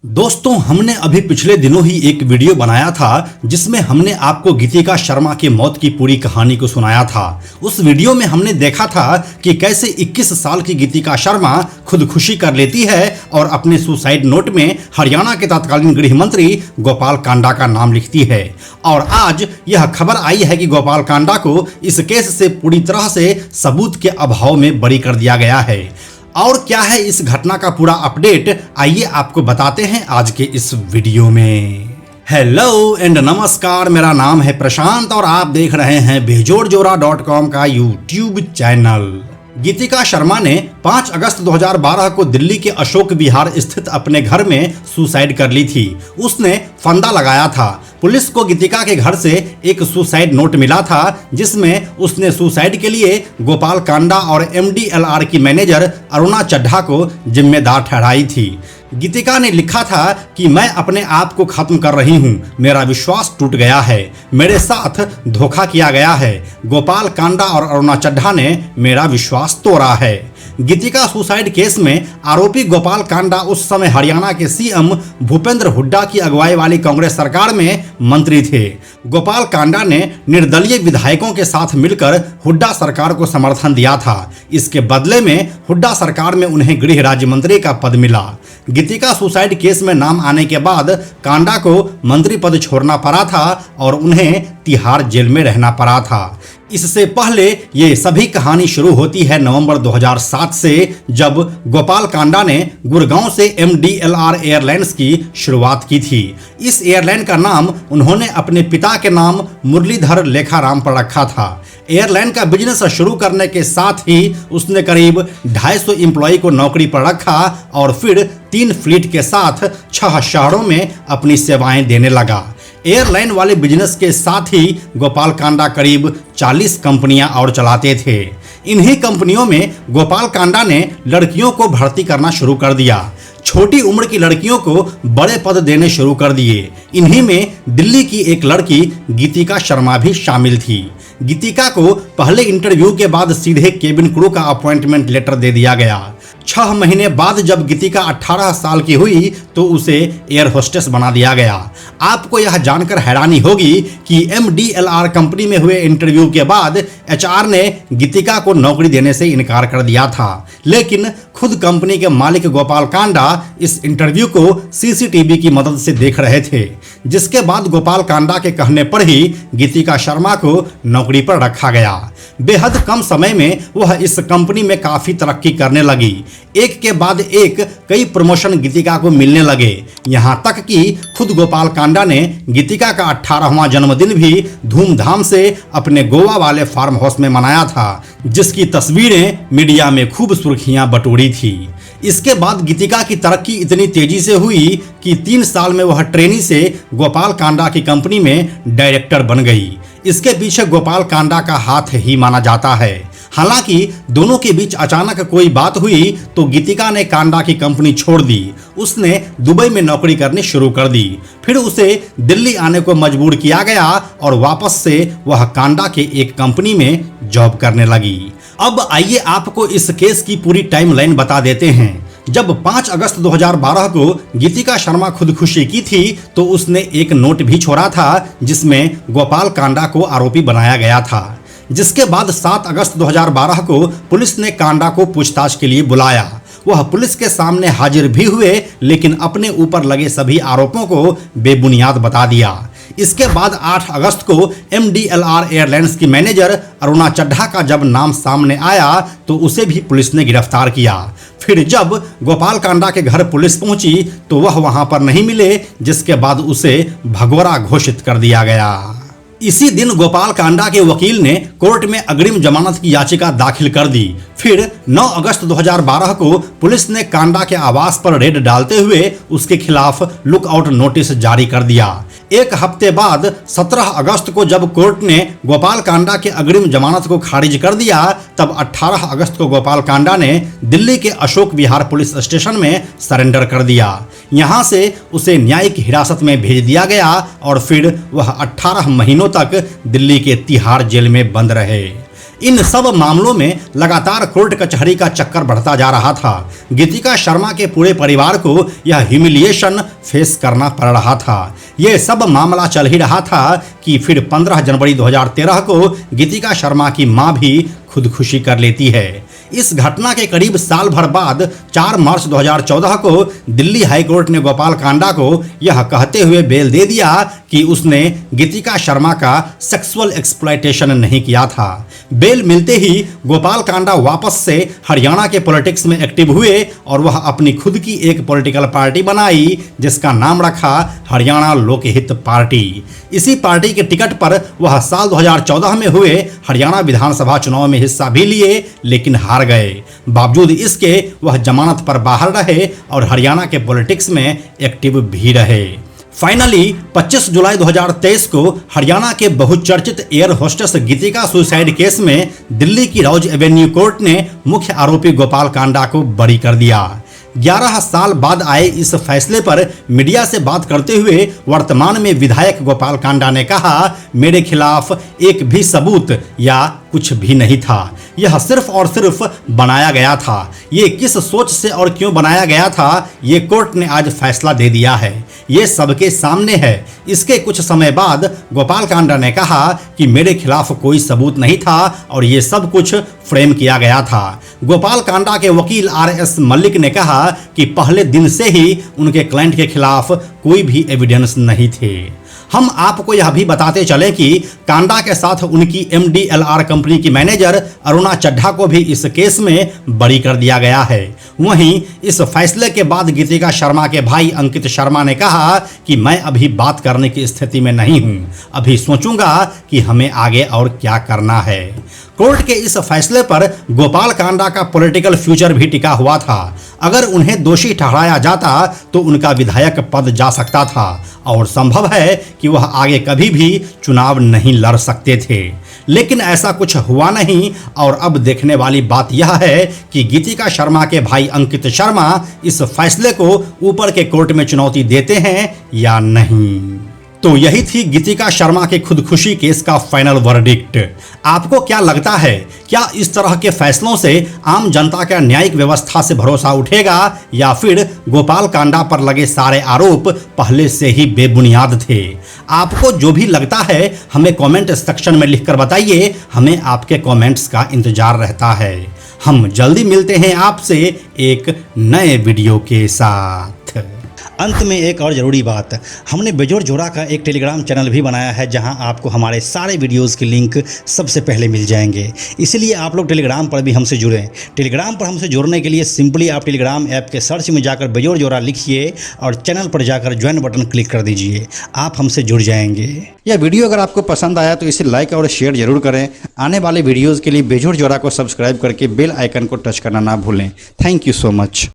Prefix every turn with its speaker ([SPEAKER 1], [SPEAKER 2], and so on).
[SPEAKER 1] दोस्तों, हमने अभी पिछले दिनों ही एक वीडियो बनाया था जिसमें हमने आपको गीतिका शर्मा की मौत की पूरी कहानी को सुनाया था। उस वीडियो में हमने देखा था कि कैसे 21 साल की गीतिका शर्मा खुदकुशी कर लेती है और अपने सुसाइड नोट में हरियाणा के तत्कालीन गृह मंत्री गोपाल कांडा का नाम लिखती है। और आज यह खबर आई है कि गोपाल कांडा को इस केस से पूरी तरह से सबूत के अभाव में बरी कर दिया गया है। और क्या है इस घटना का पूरा अपडेट, आइए आपको बताते हैं आज के इस वीडियो में। हेलो एंड नमस्कार, मेरा नाम है प्रशांत और आप देख रहे हैं बेजोड़जोरा.com का यूट्यूब चैनल। गीतिका शर्मा ने 5 अगस्त 2012 को दिल्ली के अशोक विहार स्थित अपने घर में सुसाइड कर ली थी। उसने फंदा लगाया था। पुलिस को गीतिका के घर से एक सुसाइड नोट मिला था जिसमें उसने सुसाइड के लिए गोपाल कांडा और MDLR की मैनेजर अरुणा चड्ढा को जिम्मेदार ठहराई थी। गीतिका ने लिखा था कि मैं अपने आप को खत्म कर रही हूँ, मेरा विश्वास टूट गया है, मेरे साथ धोखा किया गया है। गोपाल कांडा और अरुणा चड्ढा ने मेरा विश्वास तोड़ा है। गीतिका सुसाइड केस में आरोपी गोपाल कांडा उस समय हरियाणा के CM भूपेंद्र हुड्डा की अगुवाई वाली कांग्रेस सरकार में मंत्री थे। गोपाल कांडा ने निर्दलीय विधायकों के साथ मिलकर हुड्डा सरकार को समर्थन दिया था। इसके बदले में हुड्डा सरकार में उन्हें गृह राज्य मंत्री का पद मिला। गीतिका सुसाइड केस में नाम आने के बाद कांडा को मंत्री पद छोड़ना पड़ा था और उन्हें तिहाड़ जेल में रहना पड़ा था। इससे पहले ये सभी कहानी शुरू होती है नवंबर 2007 से, जब गोपाल कांडा ने गुड़गांव से MDLR एयरलाइंस की शुरुआत की थी। इस एयरलाइन का नाम उन्होंने अपने पिता के नाम मुरलीधर लेखाराम पर रखा था। एयरलाइन का बिजनेस शुरू करने के साथ ही उसने करीब 250 एम्प्लॉय को नौकरी पर रखा और फिर 3 फ्लीट के साथ 6 शहरों में अपनी सेवाएं देने लगा। एयरलाइन वाले बिजनेस के साथ ही गोपाल कांडा करीब 40 कंपनियां और चलाते थे। इन्हीं कंपनियों में गोपाल कांडा ने लड़कियों को भर्ती करना शुरू कर दिया। छोटी उम्र की लड़कियों को बड़े पद देने शुरू कर दिए। इन्हीं में दिल्ली की एक लड़की गीतिका शर्मा भी शामिल थी। गीतिका को पहले इंटरव्यू के बाद सीधे केबिन क्रू का अपॉइंटमेंट लेटर दे दिया गया। 6 महीने बाद जब गीतिका 18 साल की हुई तो उसे एयर होस्टेस बना दिया गया। आपको यह जानकर हैरानी होगी कि MDLR कंपनी में हुए इंटरव्यू के बाद HR ने गीतिका को नौकरी देने से इनकार कर दिया था, लेकिन खुद कंपनी के मालिक गोपाल कांडा इस इंटरव्यू को CCTV की मदद से देख रहे थे, जिसके बाद गोपाल कांडा के कहने पर ही गीतिका शर्मा को नौकरी पर रखा गया। बेहद कम समय में वह इस कंपनी में काफी तरक्की करने लगी। एक के बाद एक कई प्रमोशन गीतिका को मिलने लगे, यहां तक कि खुद गोपाल कांडा ने गीतिका का 18वां जन्मदिन भी धूमधाम से अपने गोवा वाले फार्म हाउस में मनाया था, जिसकी तस्वीरें मीडिया में खूब सुर्खियां बटोरी थी। इसके बाद गीतिका की तरक्की इतनी तेजी से हुई कि 3 साल में वह ट्रेनी से गोपाल कांडा की कंपनी में डायरेक्टर बन गई। इसके पीछे गोपाल कांडा का हाथ ही माना जाता है। हालांकि दोनों के बीच अचानक कोई बात हुई तो गीतिका ने कांडा की कंपनी छोड़ दी। उसने दुबई में नौकरी करनी शुरू कर दी। फिर उसे दिल्ली आने को मजबूर किया गया और वापस से वह कांडा के एक कंपनी में जॉब करने लगी। अब आइए आपको इस केस की पूरी टाइमलाइन बता देते हैं। जब 5 अगस्त 2012 को गीतिका शर्मा खुदकुशी की थी तो उसने एक नोट भी छोड़ा था जिसमें गोपाल कांडा को आरोपी बनाया गया था। जिसके बाद 7 अगस्त 2012 को पुलिस ने कांडा को पूछताछ के लिए बुलाया। वह पुलिस के सामने हाजिर भी हुए, लेकिन अपने ऊपर लगे सभी आरोपों को बेबुनियाद बता दिया। इसके बाद 8 अगस्त को MDLR एयरलाइंस की मैनेजर अरुणा चड्ढा का जब नाम सामने आया तो उसे भी पुलिस ने गिरफ्तार किया। फिर जब गोपाल कांडा के घर पुलिस पहुंची तो वह वहां पर नहीं मिले, जिसके बाद उसे भगोड़ा घोषित कर दिया गया। इसी दिन गोपाल कांडा के वकील ने कोर्ट में अग्रिम जमानत की याचिका दाखिल कर दी। फिर 9 अगस्त 2012 को पुलिस ने कांडा के आवास पर रेड डालते हुए उसके खिलाफ लुकआउट नोटिस जारी कर दिया। एक हफ्ते बाद 17 अगस्त को जब कोर्ट ने गोपाल कांडा के अग्रिम जमानत को खारिज कर दिया, तब 18 अगस्त को गोपाल कांडा ने दिल्ली के अशोक विहार पुलिस स्टेशन में सरेंडर कर दिया। यहां से उसे न्यायिक हिरासत में भेज दिया गया और फिर वह 18 महीनों तक दिल्ली के तिहाड़ जेल में बंद रहे। इन सब मामलों में लगातार कोर्ट कचहरी का चक्कर बढ़ता जा रहा था। गीतिका शर्मा के पूरे परिवार को यह ह्यूमिलिएशन फेस करना पड़ रहा था। यह सब मामला चल ही रहा था कि फिर 15 जनवरी 2013 को गीतिका शर्मा की मां भी खुदकुशी कर लेती है। इस घटना के करीब साल भर बाद 4 मार्च 2014 को दिल्ली हाई कोर्ट ने गोपाल कांडा को यह कहते हुए बेल दे दिया कि उसने गीतिका शर्मा का सेक्सुअल एक्सप्लॉयटेशन नहीं किया था। बेल मिलते ही गोपाल कांडा वापस से हरियाणा के पॉलिटिक्स में एक्टिव हुए और वह अपनी खुद की एक पॉलिटिकल पार्टी बनाई जिसका नाम रखा हरियाणा लोकहित पार्टी। इसी पार्टी के टिकट पर वह साल 2014 में हुए हरियाणा विधानसभा चुनाव में हिस्सा भी लिए लेकिन हार गए। बावजूद इसके वह जमानत पर बाहर रहे और हरियाणा के पॉलिटिक्स में एक्टिव भी रहे। फाइनली 25 जुलाई 2023 को हरियाणा के बहुचर्चित एयर होस्टेस गीतिका सुसाइड केस में दिल्ली की रॉज एवेन्यू कोर्ट ने मुख्य आरोपी गोपाल कांडा को बरी कर दिया। 11 साल बाद आए इस फैसले पर मीडिया से बात करते हुए वर्तमान में विधायक गोपाल कांडा ने कहा, मेरे खिलाफ एक भी सबूत या कुछ भी नहीं था, यह सिर्फ और सिर्फ बनाया गया था। ये किस सोच से और क्यों बनाया गया था, ये कोर्ट ने आज फैसला दे दिया है, ये सबके सामने है। इसके कुछ समय बाद गोपाल कांडा ने कहा कि मेरे खिलाफ कोई सबूत नहीं था और ये सब कुछ फ्रेम किया गया था। गोपाल कांडा के वकील RS मलिक ने कहा कि पहले दिन से ही उनके क्लाइंट के खिलाफ कोई भी एविडेंस नहीं थे। हम आपको यह भी बताते चले कि कांडा के साथ उनकी MDLR कंपनी की मैनेजर अरुणा चड्ढा को भी इस केस में बरी कर दिया गया है। वहीं इस फैसले के बाद गीतिका शर्मा के भाई अंकित शर्मा ने कहा कि मैं अभी बात करने की स्थिति में नहीं हूं, अभी सोचूंगा कि हमें आगे और क्या करना है। कोर्ट के इस फैसले पर गोपाल कांडा का पॉलिटिकल फ्यूचर भी टिका हुआ था। अगर उन्हें दोषी ठहराया जाता तो उनका विधायक पद जा सकता था और संभव है कि वह आगे कभी भी चुनाव नहीं लड़ सकते थे, लेकिन ऐसा कुछ हुआ नहीं। और अब देखने वाली बात यह है कि गीतिका शर्मा के भाई अंकित शर्मा इस फैसले को ऊपर के कोर्ट में चुनौती देते हैं या नहीं। तो यही थी गीतिका शर्मा के खुदकुशी केस का फाइनल वर्डिक्ट। आपको क्या लगता है, क्या इस तरह के फैसलों से आम जनता का न्यायिक व्यवस्था से भरोसा उठेगा या फिर गोपाल कांडा पर लगे सारे आरोप पहले से ही बेबुनियाद थे? आपको जो भी लगता है हमें कमेंट सेक्शन में लिखकर बताइए, हमें आपके कमेंट्स का इंतजार रहता है। हम जल्दी मिलते हैं आपसे एक नए वीडियो के साथ। अंत में एक और ज़रूरी बात, हमने बेजोड़ जोड़ा का एक टेलीग्राम चैनल भी बनाया है जहां आपको हमारे सारे वीडियोस की लिंक सबसे पहले मिल जाएंगे, इसलिए आप लोग टेलीग्राम पर भी हमसे जुड़ें। टेलीग्राम पर हमसे जुड़ने के लिए सिंपली आप टेलीग्राम ऐप के सर्च में जाकर बेजोड़ जोड़ा लिखिए और चैनल पर जाकर ज्वाइन बटन क्लिक कर दीजिए, आप हमसे जुड़ जाएंगे। यह वीडियो अगर आपको पसंद आया तो इसे लाइक और शेयर जरूर करें। आने वाले वीडियोज़ के लिए बेजोड़ जोड़ा को सब्सक्राइब करके बेल आइकन को टच करना ना भूलें। Thank you so much.